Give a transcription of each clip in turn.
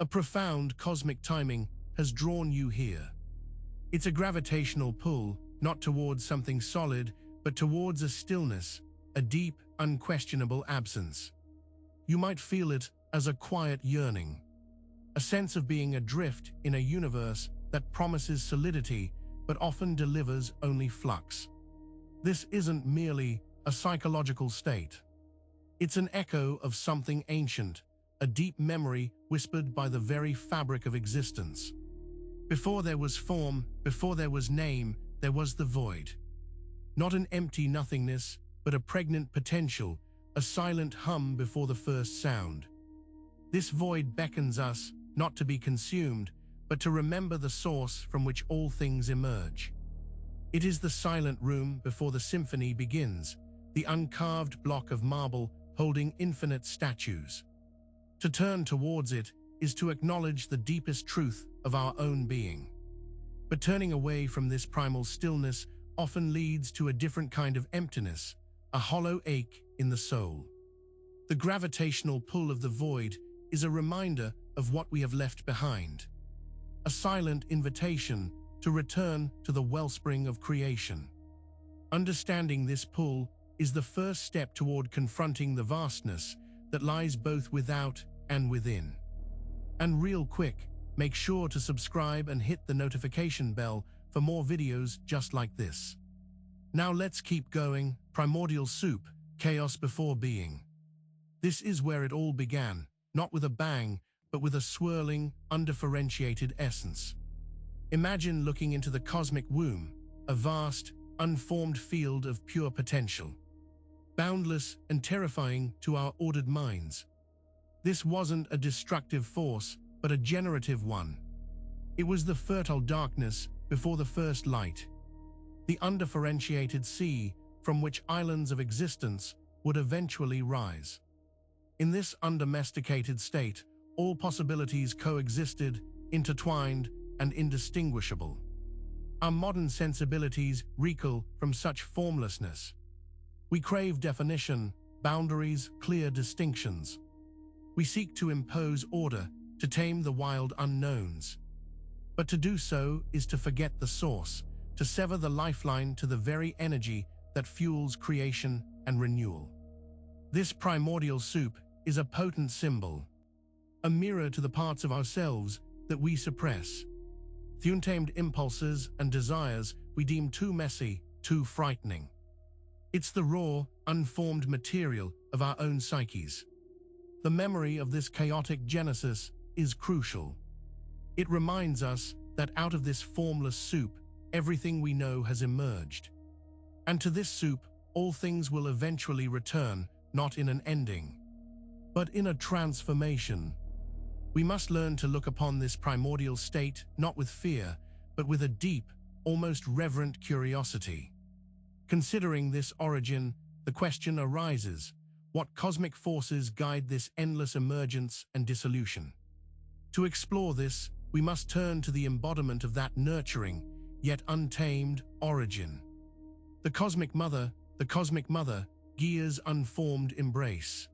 A profound cosmic timing has drawn you here. It's a gravitational pull, not towards something solid, but towards a stillness, a deep, unquestionable absence. You might feel it as a quiet yearning, a sense of being adrift in a universe that promises solidity but often delivers only flux. This isn't merely a psychological state. It's an echo of something ancient, a deep memory whispered by the very fabric of existence. Before there was form, before there was name, there was the void. Not an empty nothingness, but a pregnant potential, a silent hum before the first sound. This void beckons us not to be consumed, but to remember the source from which all things emerge. It is the silent room before the symphony begins, the uncarved block of marble holding infinite statues. To turn towards it is to acknowledge the deepest truth of our own being. But turning away from this primal stillness often leads to a different kind of emptiness, a hollow ache in the soul. The gravitational pull of the void is a reminder of what we have left behind, a silent invitation to return to the wellspring of creation. Understanding this pull is the first step toward confronting the vastness that lies both without and within. And real quick, make sure to subscribe and hit the notification bell for more videos just like this. Now let's keep going. Primordial soup, chaos before being. This is where it all began, not with a bang, but with a swirling, undifferentiated essence. Imagine looking into the cosmic womb, a vast, unformed field of pure potential. Boundless and terrifying to our ordered minds. This wasn't a destructive force, but a generative one. It was the fertile darkness before the first light. The undifferentiated sea from which islands of existence would eventually rise. In this undomesticated state, all possibilities coexisted, intertwined, and indistinguishable. Our modern sensibilities recoil from such formlessness. We crave definition, boundaries, clear distinctions. We seek to impose order, to tame the wild unknowns. But to do so is to forget the source, to sever the lifeline to the very energy that fuels creation and renewal. This primordial soup is a potent symbol, a mirror to the parts of ourselves that we suppress, the untamed impulses and desires we deem too messy, too frightening. It's the raw, unformed material of our own psyches. The memory of this chaotic genesis is crucial. It reminds us that out of this formless soup, everything we know has emerged. And to this soup, all things will eventually return, not in an ending, but in a transformation. We must learn to look upon this primordial state not with fear, but with a deep, almost reverent curiosity. Considering this origin, the question arises, what cosmic forces guide this endless emergence and dissolution? To explore this, we must turn to the embodiment of that nurturing, yet untamed, origin. The cosmic mother, Gaia's unformed embrace.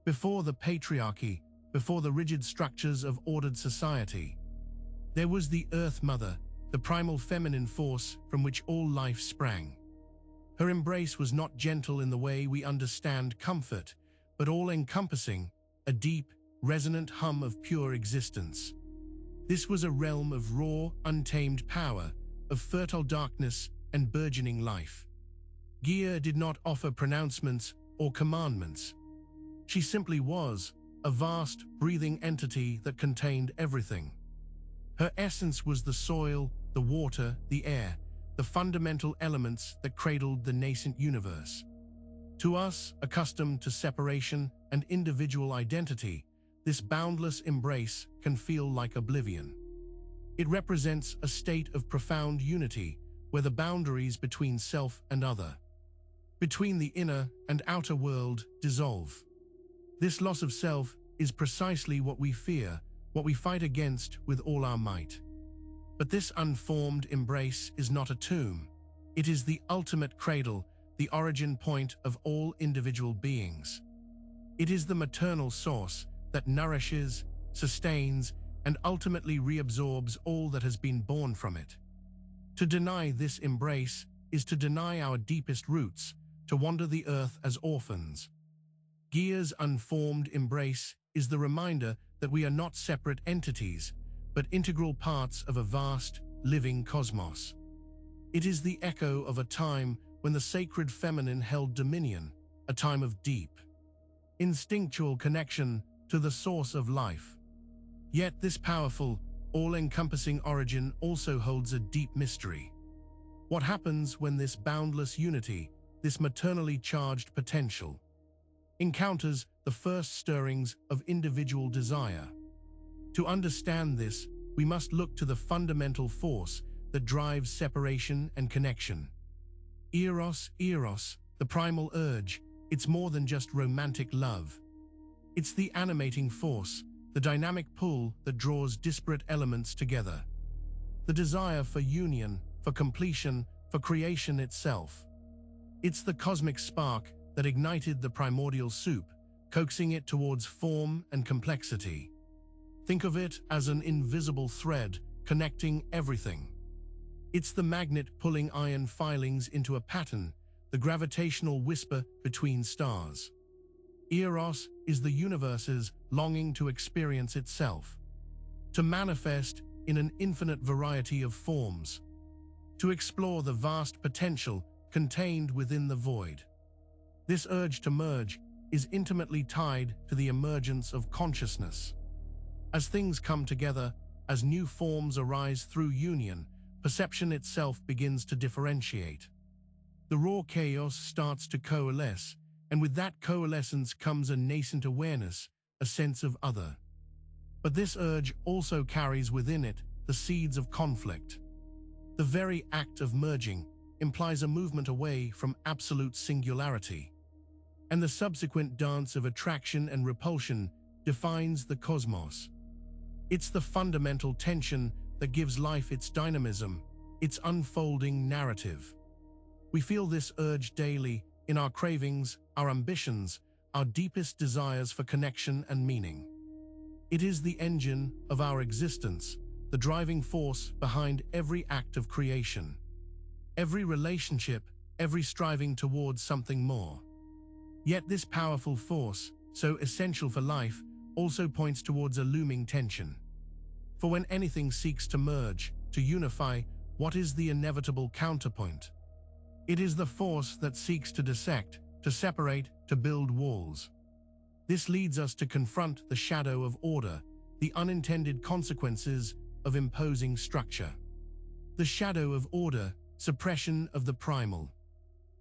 Before the patriarchy, before the rigid structures of ordered society, there was the Earth Mother, the primal feminine force from which all life sprang. Her embrace was not gentle in the way we understand comfort, but all-encompassing, a deep, resonant hum of pure existence. This was a realm of raw, untamed power, of fertile darkness and burgeoning life. Gaia did not offer pronouncements or commandments. She simply was, a vast, breathing entity that contained everything. Her essence was the soil, the water, the air, the fundamental elements that cradled the nascent universe. To us, accustomed to separation and individual identity, this boundless embrace can feel like oblivion. It represents a state of profound unity, where the boundaries between self and other, between the inner and outer world, dissolve. This loss of self is precisely what we fear, what we fight against with all our might. But this unformed embrace is not a tomb. It is the ultimate cradle, the origin point of all individual beings. It is the maternal source that nourishes, sustains, and ultimately reabsorbs all that has been born from it. To deny this embrace is to deny our deepest roots, to wander the earth as orphans. Gaia's unformed embrace is the reminder that we are not separate entities, but integral parts of a vast, living cosmos. It is the echo of a time when the sacred feminine held dominion, a time of deep, instinctual connection to the source of life. Yet this powerful, all-encompassing origin also holds a deep mystery. What happens when this boundless unity, this maternally charged potential, encounters the first stirrings of individual desire? To understand this, we must look to the fundamental force that drives separation and connection. Eros, the primal urge, it's more than just romantic love. It's the animating force, the dynamic pull that draws disparate elements together. The desire for union, for completion, for creation itself. It's the cosmic spark that ignited the primordial soup, coaxing it towards form and complexity. Think of it as an invisible thread connecting everything. It's the magnet pulling iron filings into a pattern, the gravitational whisper between stars. Eros is the universe's longing to experience itself, to manifest in an infinite variety of forms, to explore the vast potential contained within the void. This urge to merge is intimately tied to the emergence of consciousness. As things come together, as new forms arise through union, perception itself begins to differentiate. The raw chaos starts to coalesce, and with that coalescence comes a nascent awareness, a sense of other. But this urge also carries within it the seeds of conflict. The very act of merging implies a movement away from absolute singularity, and the subsequent dance of attraction and repulsion defines the cosmos. It's the fundamental tension that gives life its dynamism, its unfolding narrative. We feel this urge daily in our cravings, our ambitions, our deepest desires for connection and meaning. It is the engine of our existence, the driving force behind every act of creation, every relationship, every striving towards something more. Yet this powerful force, so essential for life, also points towards a looming tension. For when anything seeks to merge, to unify, what is the inevitable counterpoint? It is the force that seeks to dissect, to separate, to build walls. This leads us to confront the shadow of order, the unintended consequences of imposing structure. The shadow of order, suppression of the primal.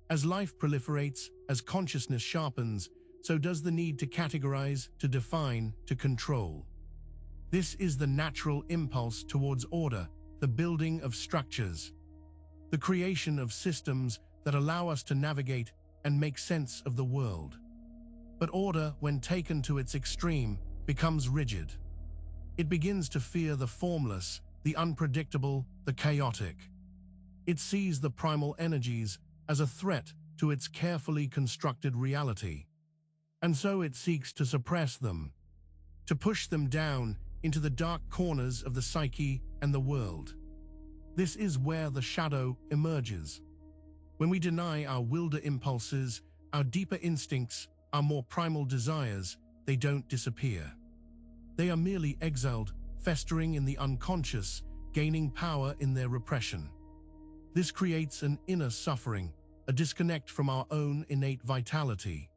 As life proliferates, as consciousness sharpens, so does the need to categorize, to define, to control. This is the natural impulse towards order, the building of structures, the creation of systems that allow us to navigate and make sense of the world. But order, when taken to its extreme, becomes rigid. It begins to fear the formless, the unpredictable, the chaotic. It sees the primal energies as a threat to its carefully constructed reality. And so it seeks to suppress them, to push them down into the dark corners of the psyche and the world. This is where the shadow emerges. When we deny our wilder impulses, our deeper instincts, our more primal desires, they don't disappear. They are merely exiled, festering in the unconscious, gaining power in their repression. This creates an inner suffering, a disconnect from our own innate vitality.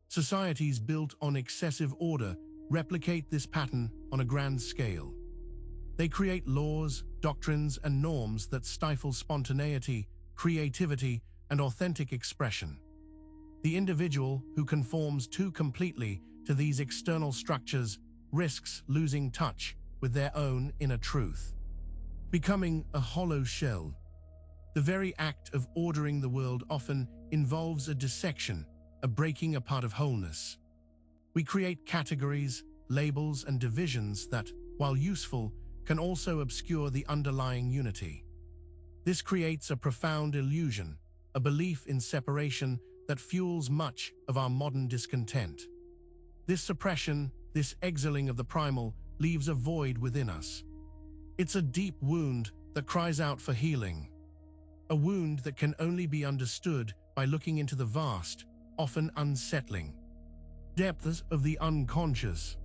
Societies built on excessive order replicate this pattern on a grand scale. They create laws, doctrines, and norms that stifle spontaneity, creativity, and authentic expression. The individual who conforms too completely to these external structures risks losing touch with their own inner truth, becoming a hollow shell. The very act of ordering the world often involves a dissection, a breaking apart of wholeness. We create categories, labels, and divisions that, while useful, can also obscure the underlying unity. This creates a profound illusion, a belief in separation that fuels much of our modern discontent. This suppression, this exiling of the primal, leaves a void within us. It's a deep wound that cries out for healing. A wound that can only be understood by looking into the vast, often unsettling depths of the unconscious.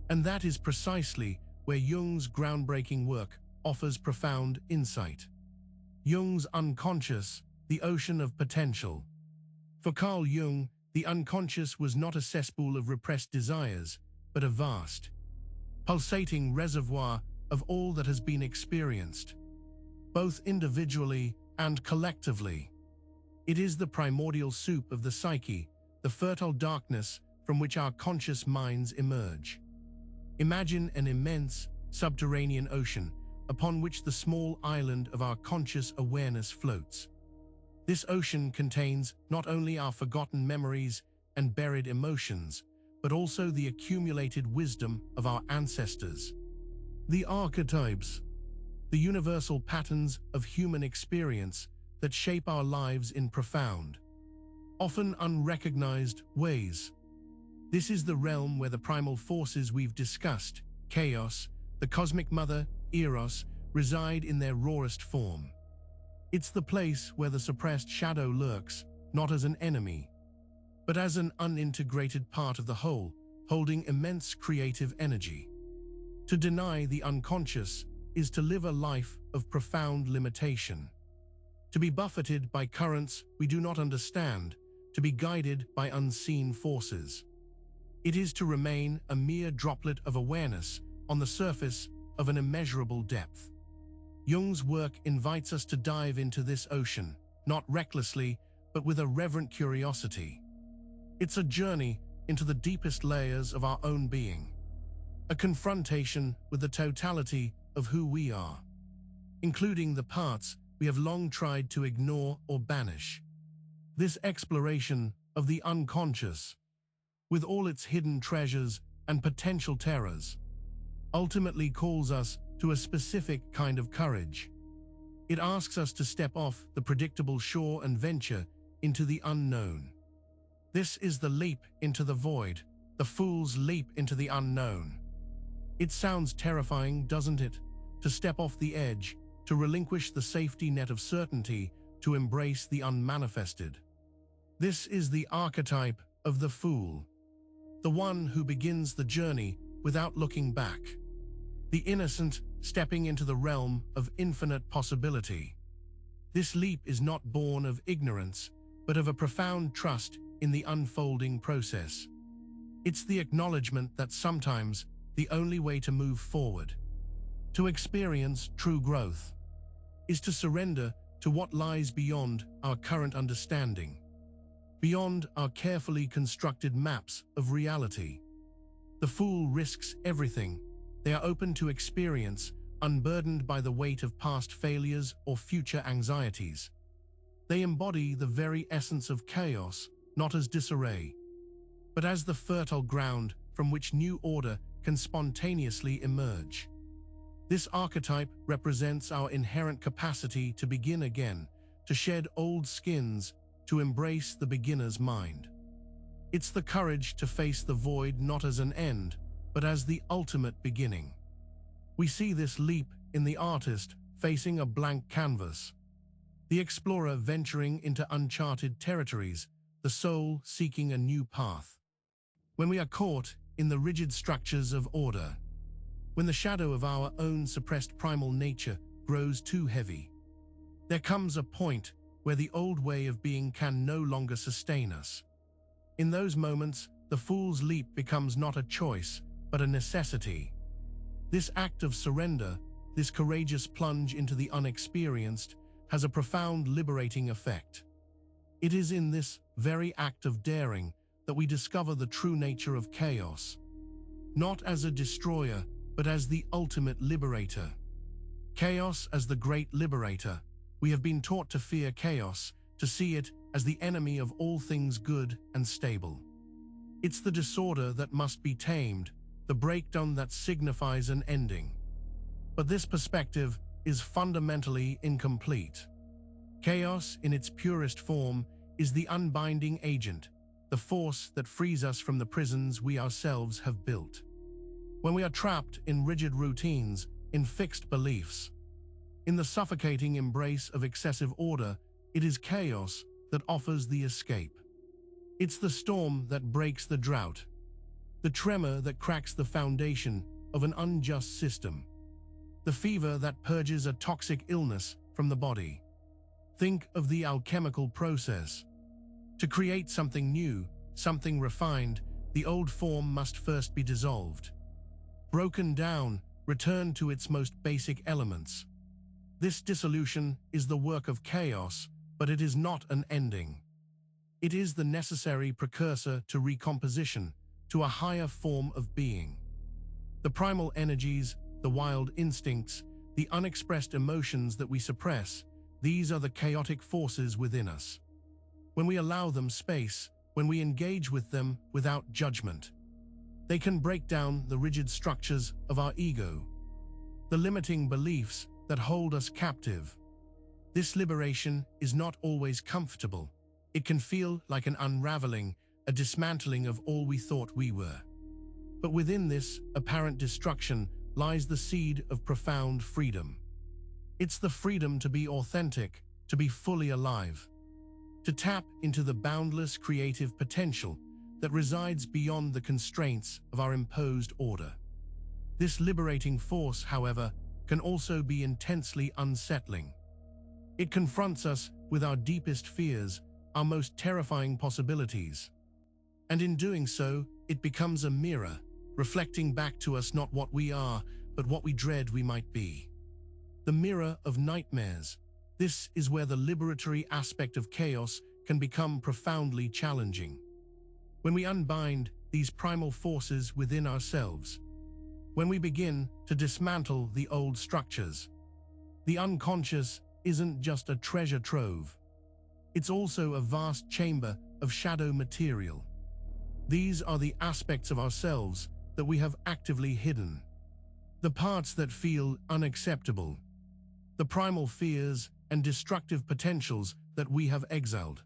And that is precisely where Jung's groundbreaking work offers profound insight. Jung's unconscious, the ocean of potential. For Carl Jung, the unconscious was not a cesspool of repressed desires, but a vast, pulsating reservoir of all that has been experienced, both individually and collectively. It is the primordial soup of the psyche, the fertile darkness from which our conscious minds emerge. Imagine an immense, subterranean ocean upon which the small island of our conscious awareness floats. This ocean contains not only our forgotten memories and buried emotions, but also the accumulated wisdom of our ancestors. The archetypes, the universal patterns of human experience that shape our lives in profound, often unrecognized ways. This is the realm where the primal forces we've discussed, chaos, the cosmic mother, Eros, reside in their rawest form. It's the place where the suppressed shadow lurks, not as an enemy, but as an unintegrated part of the whole, holding immense creative energy. To deny the unconscious is to live a life of profound limitation. To be buffeted by currents we do not understand, to be guided by unseen forces. It is to remain a mere droplet of awareness on the surface of an immeasurable depth. Jung's work invites us to dive into this ocean, not recklessly, but with a reverent curiosity. It's a journey into the deepest layers of our own being, a confrontation with the totality of who we are, including the parts we have long tried to ignore or banish. This exploration of the unconscious, with all its hidden treasures and potential terrors, ultimately calls us to a specific kind of courage. It asks us to step off the predictable shore and venture into the unknown. This is the leap into the void, the fool's leap into the unknown. It sounds terrifying, doesn't it? To step off the edge, to relinquish the safety net of certainty, to embrace the unmanifested. This is the archetype of the fool, the one who begins the journey without looking back, the innocent stepping into the realm of infinite possibility. This leap is not born of ignorance, but of a profound trust in the unfolding process. It's the acknowledgement that sometimes the only way to move forward, to experience true growth, is to surrender to what lies beyond our current understanding, beyond our carefully constructed maps of reality. The fool risks everything. They are open to experience, unburdened by the weight of past failures or future anxieties. They embody the very essence of chaos, not as disarray, but as the fertile ground from which new order can spontaneously emerge. This archetype represents our inherent capacity to begin again, to shed old skins, to embrace the beginner's mind. It's the courage to face the void not as an end, but as the ultimate beginning. We see this leap in the artist facing a blank canvas, the explorer venturing into uncharted territories, the soul seeking a new path. When we are caught in the rigid structures of order, when the shadow of our own suppressed primal nature grows too heavy, there comes a point where the old way of being can no longer sustain us. In those moments, the fool's leap becomes not a choice, but a necessity. This act of surrender, this courageous plunge into the unexperienced, has a profound liberating effect. It is in this very act of daring that we discover the true nature of chaos, not as a destroyer, but as the ultimate liberator. Chaos as the great liberator. We have been taught to fear chaos, to see it as the enemy of all things good and stable. It's the disorder that must be tamed, the breakdown that signifies an ending. But this perspective is fundamentally incomplete. Chaos, in its purest form, is the unbinding agent, the force that frees us from the prisons we ourselves have built. when we are trapped in rigid routines, in fixed beliefs. In the suffocating embrace of excessive order, it is chaos that offers the escape. It's the storm that breaks the drought, the tremor that cracks the foundation of an unjust system, the fever that purges a toxic illness from the body. Think of the alchemical process. To create something new, something refined, the old form must first be dissolved, broken down, returned to its most basic elements. This dissolution is the work of chaos, but it is not an ending. It is the necessary precursor to recomposition, to a higher form of being. The primal energies, the wild instincts, the unexpressed emotions that we suppress, these are the chaotic forces within us. When we allow them space, when we engage with them without judgment, they can break down the rigid structures of our ego, the limiting beliefs that hold us captive. This liberation is not always comfortable. It can feel like an unraveling, a dismantling of all we thought we were. But within this apparent destruction lies the seed of profound freedom. It's the freedom to be authentic, to be fully alive, to tap into the boundless creative potential that resides beyond the constraints of our imposed order. This liberating force, however, can also be intensely unsettling. It confronts us with our deepest fears, our most terrifying possibilities. And in doing so, it becomes a mirror, reflecting back to us not what we are, but what we dread we might be. The mirror of nightmares. This is where the liberatory aspect of chaos can become profoundly challenging. When we unbind these primal forces within ourselves, when we begin to dismantle the old structures, the unconscious isn't just a treasure trove. It's also a vast chamber of shadow material. These are the aspects of ourselves that we have actively hidden, the parts that feel unacceptable, the primal fears and destructive potentials that we have exiled.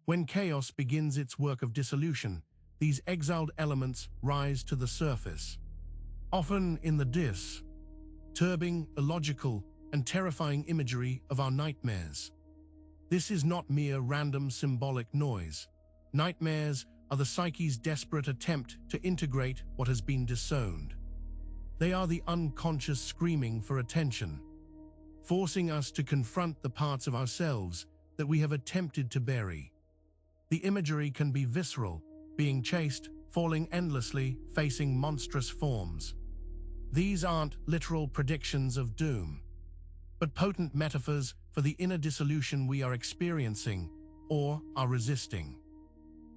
When chaos begins its work of dissolution, these exiled elements rise to the surface, often in the disturbing, illogical, and terrifying imagery of our nightmares. This is not mere random symbolic noise. Nightmares are the psyche's desperate attempt to integrate what has been disowned. They are the unconscious screaming for attention, forcing us to confront the parts of ourselves that we have attempted to bury. The imagery can be visceral, being chased, falling endlessly, facing monstrous forms. These aren't literal predictions of doom, but potent metaphors for the inner dissolution we are experiencing or are resisting.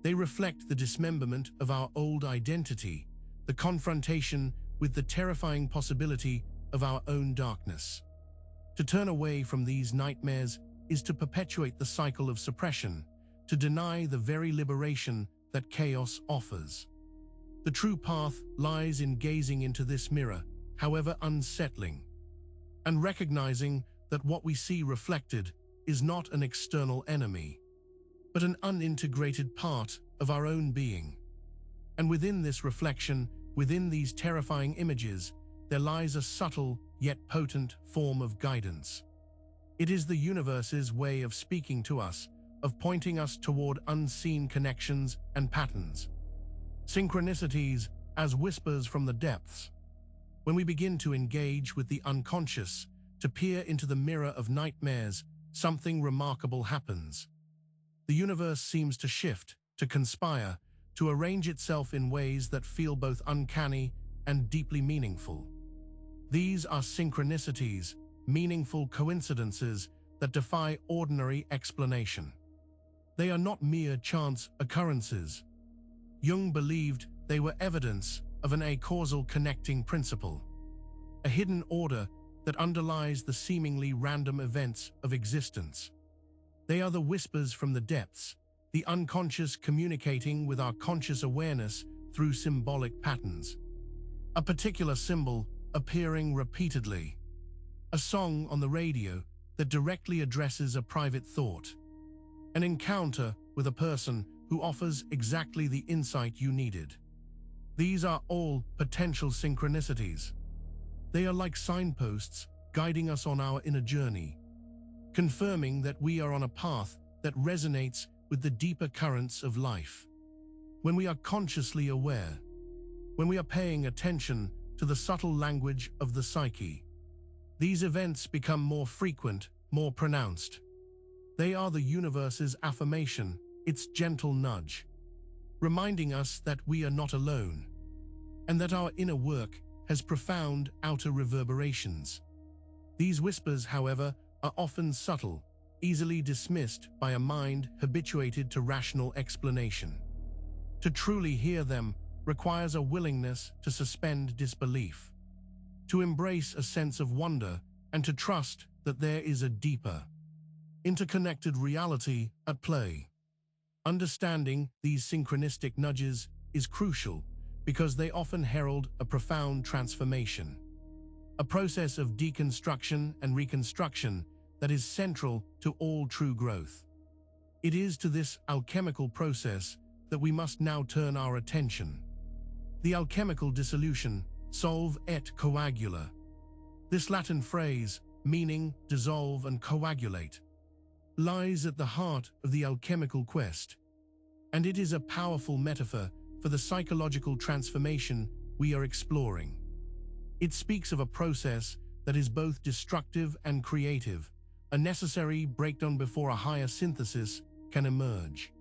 They reflect the dismemberment of our old identity, the confrontation with the terrifying possibility of our own darkness. To turn away from these nightmares is to perpetuate the cycle of suppression, to deny the very liberation that chaos offers. The true path lies in gazing into this mirror, however unsettling, and recognizing that what we see reflected is not an external enemy, but an unintegrated part of our own being. And within this reflection, within these terrifying images, there lies a subtle yet potent form of guidance. It is the universe's way of speaking to us, of pointing us toward unseen connections and patterns. Synchronicities as whispers from the depths. When we begin to engage with the unconscious, to peer into the mirror of nightmares, something remarkable happens. The universe seems to shift, to conspire, to arrange itself in ways that feel both uncanny and deeply meaningful. These are synchronicities, meaningful coincidences that defy ordinary explanation. They are not mere chance occurrences. Jung believed they were evidence of an acausal connecting principle, a hidden order that underlies the seemingly random events of existence. They are the whispers from the depths, the unconscious communicating with our conscious awareness through symbolic patterns. A particular symbol appearing repeatedly. A song on the radio that directly addresses a private thought. An encounter with a person who offers exactly the insight you needed. These are all potential synchronicities. They are like signposts guiding us on our inner journey, confirming that we are on a path that resonates with the deeper currents of life. When we are consciously aware, when we are paying attention to the subtle language of the psyche, these events become more frequent, more pronounced. They are the universe's affirmation, its gentle nudge, reminding us that we are not alone, and that our inner work has profound outer reverberations. These whispers, however, are often subtle, easily dismissed by a mind habituated to rational explanation. To truly hear them requires a willingness to suspend disbelief, to embrace a sense of wonder, and to trust that there is a deeper, interconnected reality at play. Understanding these synchronistic nudges is crucial because they often herald a profound transformation, a process of deconstruction and reconstruction that is central to all true growth. It is to this alchemical process that we must now turn our attention. The alchemical dissolution, solve et coagula. This Latin phrase, meaning dissolve and coagulate, lies at the heart of the alchemical quest, and it is a powerful metaphor for the psychological transformation we are exploring. It speaks of a process that is both destructive and creative, a necessary breakdown before a higher synthesis can emerge.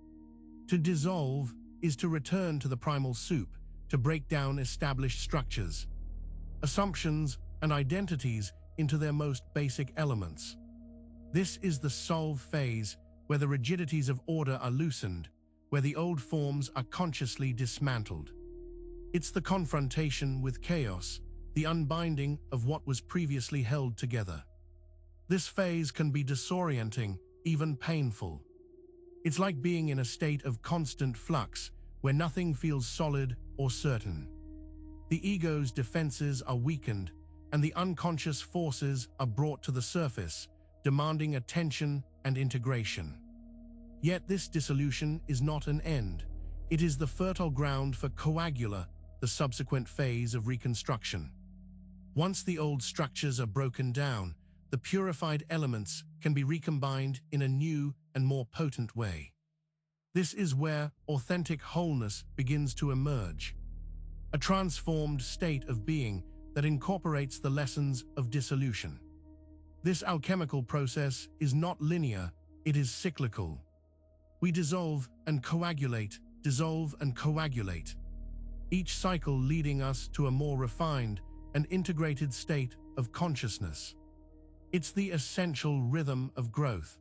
To dissolve is to return to the primal soup, to break down established structures, assumptions, and identities into their most basic elements. This is the solve phase, where the rigidities of order are loosened, where the old forms are consciously dismantled. It's the confrontation with chaos, the unbinding of what was previously held together. This phase can be disorienting, even painful. It's like being in a state of constant flux, where nothing feels solid or certain. The ego's defenses are weakened, and the unconscious forces are brought to the surface, demanding attention and integration. Yet this dissolution is not an end. It is the fertile ground for coagula, the subsequent phase of reconstruction. Once the old structures are broken down, the purified elements can be recombined in a new and more potent way. This is where authentic wholeness begins to emerge, a transformed state of being that incorporates the lessons of dissolution. This alchemical process is not linear, it is cyclical. We dissolve and coagulate, dissolve and coagulate, each cycle leading us to a more refined and integrated state of consciousness. It's the essential rhythm of growth,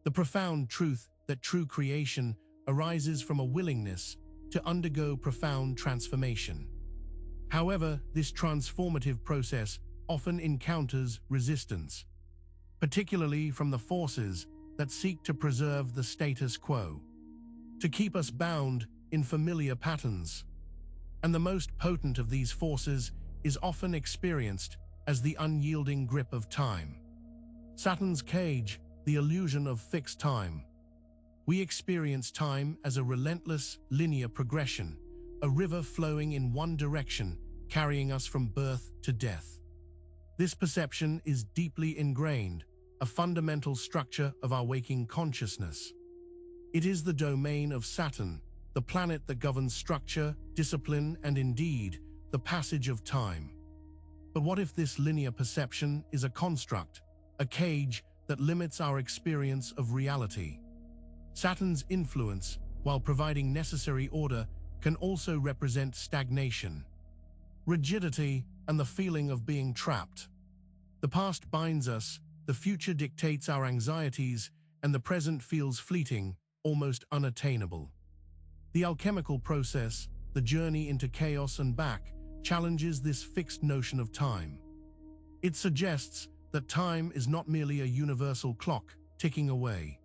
the profound truth that true creation arises from a willingness to undergo profound transformation. However, this transformative process often encounters resistance, particularly from the forces that seek to preserve the status quo, to keep us bound in familiar patterns. And the most potent of these forces is often experienced as the unyielding grip of time. Saturn's cage, the illusion of fixed time. We experience time as a relentless, linear progression, a river flowing in one direction, carrying us from birth to death. This perception is deeply ingrained, a fundamental structure of our waking consciousness. It is the domain of Saturn, the planet that governs structure, discipline, and indeed, the passage of time. But what if this linear perception is a construct, a cage that limits our experience of reality? Saturn's influence, while providing necessary order, can also represent stagnation, rigidity, and the feeling of being trapped. The past binds us, the future dictates our anxieties, and the present feels fleeting, almost unattainable. The alchemical process, the journey into chaos and back, challenges this fixed notion of time. It suggests that time is not merely a universal clock ticking away,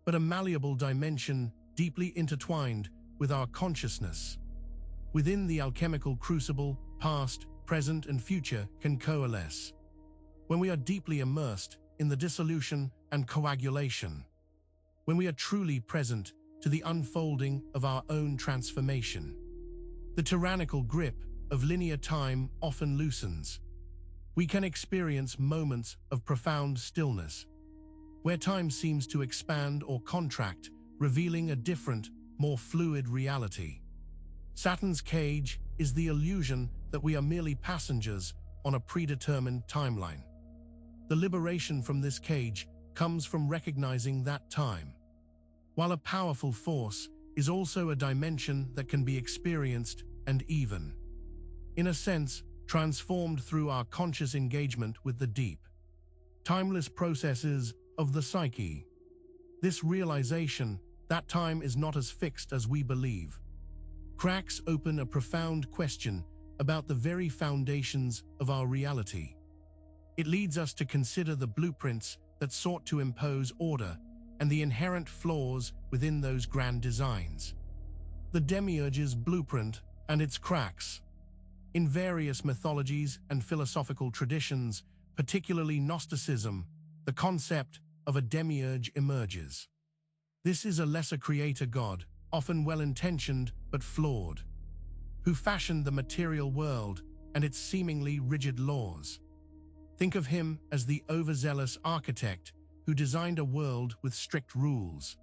but a malleable dimension deeply intertwined with our consciousness. Within the alchemical crucible, past, present, and future can coalesce. When we are deeply immersed in the dissolution and coagulation, when we are truly present to the unfolding of our own transformation, The tyrannical grip of linear time often loosens. We can experience moments of profound stillness, where time seems to expand or contract, revealing a different, more fluid reality. Saturn's cage is the illusion that we are merely passengers on a predetermined timeline. The liberation from this cage comes from recognizing that time, while a powerful force, is also a dimension that can be experienced and even, in a sense, transformed through our conscious engagement with the deep, timeless processes of the psyche. This realization that time is not as fixed as we believe cracks open a profound question about the very foundations of our reality. It leads us to consider the blueprints that sought to impose order and the inherent flaws within those grand designs. The demiurge's blueprint and its cracks. In various mythologies and philosophical traditions, particularly Gnosticism, the concept of a demiurge emerges. This is a lesser creator god, often well-intentioned but flawed, who fashioned the material world and its seemingly rigid laws. Think of him as the overzealous architect who designed a world with strict rules,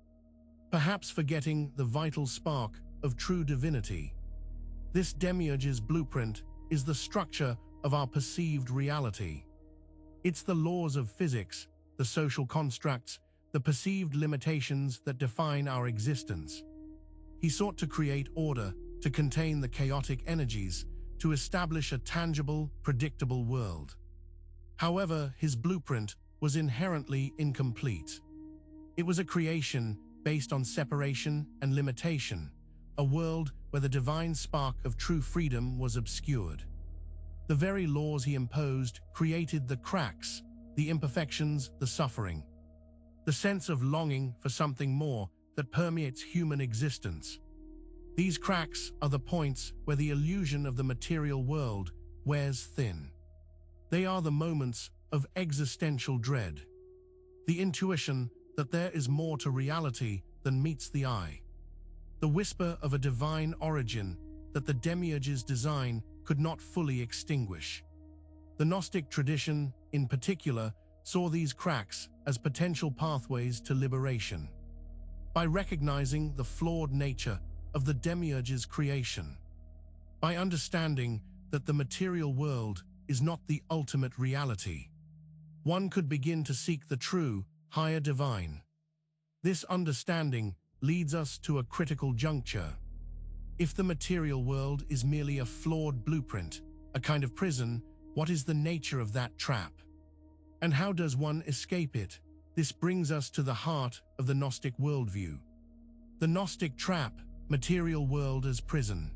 perhaps forgetting the vital spark of true divinity. This demiurge's blueprint is the structure of our perceived reality. It's the laws of physics, the social constructs, the perceived limitations that define our existence. He sought to create order, to contain the chaotic energies, to establish a tangible, predictable world. However, his blueprint was inherently incomplete. It was a creation based on separation and limitation, a world where the divine spark of true freedom was obscured. The very laws he imposed created the cracks, the imperfections, the suffering, the sense of longing for something more that permeates human existence. These cracks are the points where the illusion of the material world wears thin. They are the moments of existential dread, the intuition that there is more to reality than meets the eye, the whisper of a divine origin that the demiurge's design could not fully extinguish. The Gnostic tradition, in particular, saw these cracks as potential pathways to liberation. By recognizing the flawed nature of the demiurge's creation, by understanding that the material world is not the ultimate reality, one could begin to seek the true, higher divine. This understanding leads us to a critical juncture. If the material world is merely a flawed blueprint, a kind of prison, what is the nature of that trap? And how does one escape it? This brings us to the heart of the Gnostic worldview. The Gnostic trap, material world as prison.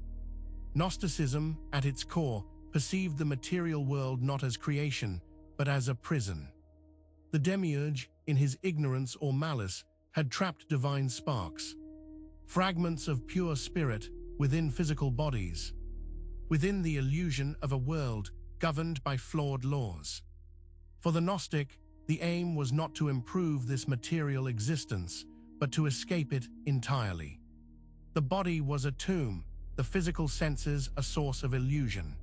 Gnosticism, at its core, perceived the material world not as creation, but as a prison. The demiurge, in his ignorance or malice, had trapped divine sparks, fragments of pure spirit within physical bodies, within the illusion of a world governed by flawed laws. For the Gnostic, the aim was not to improve this material existence, but to escape it entirely. The body was a tomb, the physical senses a source of illusion,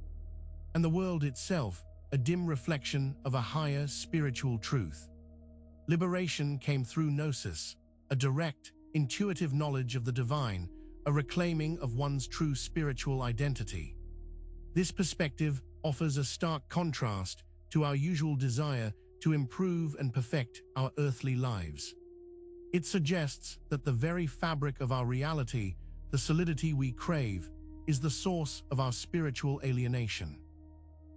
and the world itself a dim reflection of a higher spiritual truth. Liberation came through gnosis, a direct, intuitive knowledge of the divine, a reclaiming of one's true spiritual identity. This perspective offers a stark contrast to our usual desire to improve and perfect our earthly lives. It suggests that the very fabric of our reality, the solidity we crave, is the source of our spiritual alienation.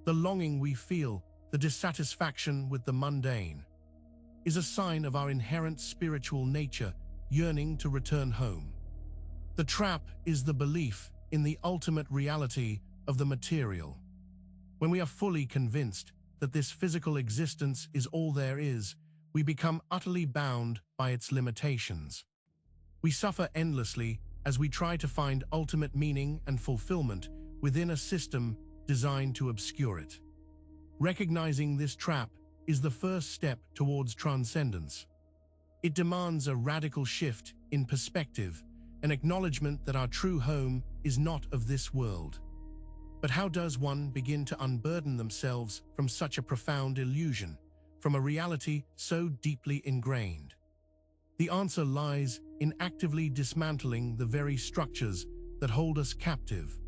The longing we feel, the dissatisfaction with the mundane, is a sign of our inherent spiritual nature yearning to return home. The trap is the belief in the ultimate reality of the material. When we are fully convinced that this physical existence is all there is, we become utterly bound by its limitations. We suffer endlessly as we try to find ultimate meaning and fulfillment within a system designed to obscure it. Recognizing this trap is the first step towards transcendence. It demands a radical shift in perspective, an acknowledgement that our true home is not of this world. But how does one begin to unburden themselves from such a profound illusion, from a reality so deeply ingrained? The answer lies in actively dismantling the very structures that hold us captive,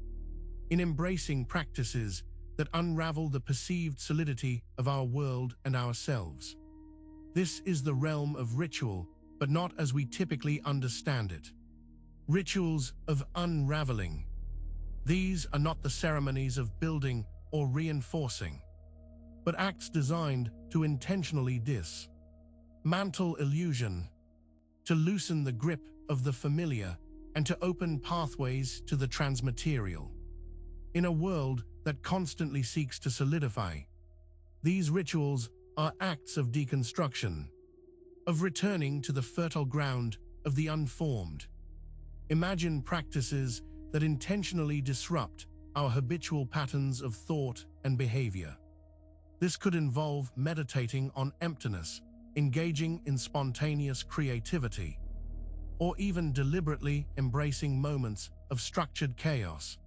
in embracing practices that unravel the perceived solidity of our world and ourselves. This is the realm of ritual, but not as we typically understand it. Rituals of unraveling. These are not the ceremonies of building or reinforcing, but acts designed to intentionally dismantle illusion, to loosen the grip of the familiar, and to open pathways to the transmaterial. In a world that constantly seeks to solidify, these rituals are acts of deconstruction, of returning to the fertile ground of the unformed. Imagine practices that intentionally disrupt our habitual patterns of thought and behavior. This could involve meditating on emptiness, engaging in spontaneous creativity, or even deliberately embracing moments of structured chaos,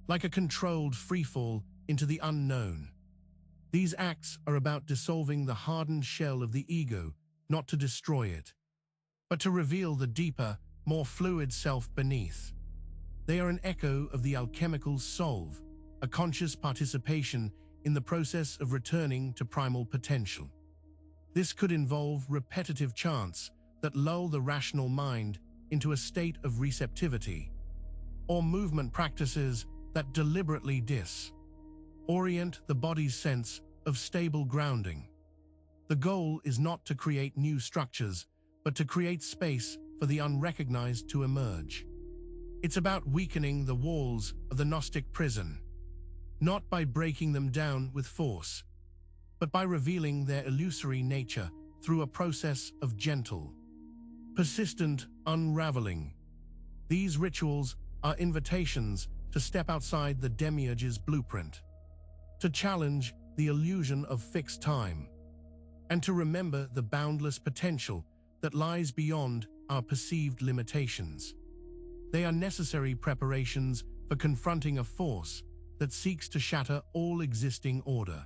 like a controlled freefall into the unknown. These acts are about dissolving the hardened shell of the ego, not to destroy it, but to reveal the deeper, more fluid self beneath. They are an echo of the alchemical solve, a conscious participation in the process of returning to primal potential. This could involve repetitive chants that lull the rational mind into a state of receptivity, or movement practices that deliberately disorient the body's sense of stable grounding. The goal is not to create new structures, but to create space for the unrecognized to emerge. It's about weakening the walls of the Gnostic prison, not by breaking them down with force, but by revealing their illusory nature through a process of gentle, persistent unraveling. These rituals are invitations to step outside the demiurge's blueprint, to challenge the illusion of fixed time, and to remember the boundless potential that lies beyond our perceived limitations. They are necessary preparations for confronting a force that seeks to shatter all existing order.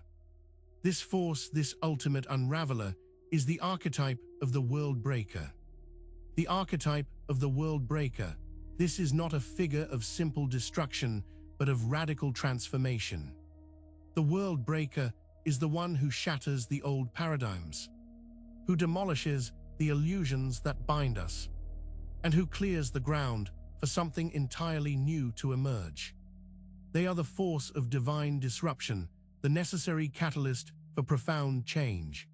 This force, this ultimate unraveler, is the archetype of the world breaker. The archetype of the world breaker. This is not a figure of simple destruction, but of radical transformation. The world breaker is the one who shatters the old paradigms, who demolishes the illusions that bind us, and who clears the ground for something entirely new to emerge. They are the force of divine disruption, the necessary catalyst for profound change.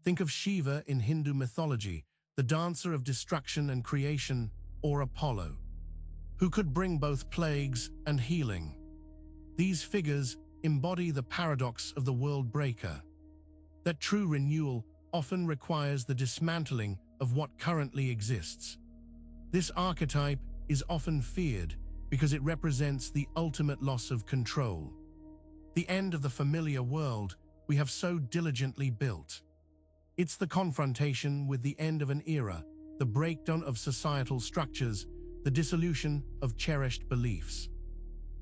Think of Shiva in Hindu mythology, the dancer of destruction and creation, or Apollo, who could bring both plagues and healing. These figures embody the paradox of the world breaker, that true renewal often requires the dismantling of what currently exists. This archetype is often feared because it represents the ultimate loss of control, the end of the familiar world we have so diligently built. It's the confrontation with the end of an era, the breakdown of societal structures, the dissolution of cherished beliefs.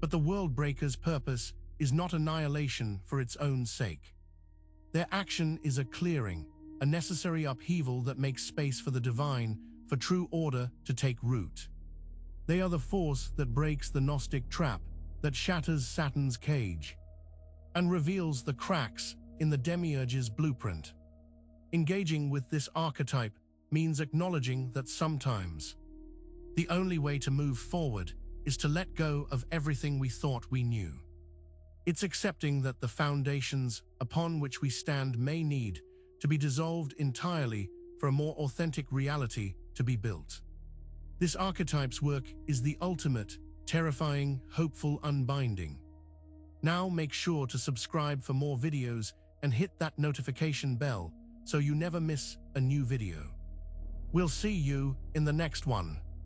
But the world breaker's purpose is not annihilation for its own sake. Their action is a clearing, a necessary upheaval that makes space for the divine, for true order to take root. They are the force that breaks the Gnostic trap, that shatters Saturn's cage, and reveals the cracks in the demiurge's blueprint. Engaging with this archetype means acknowledging that sometimes the only way to move forward is to let go of everything we thought we knew. It's accepting that the foundations upon which we stand may need to be dissolved entirely for a more authentic reality to be built. This archetype's work is the ultimate, terrifying, hopeful unbinding. Now make sure to subscribe for more videos and hit that notification bell so you never miss a new video. We'll see you in the next one.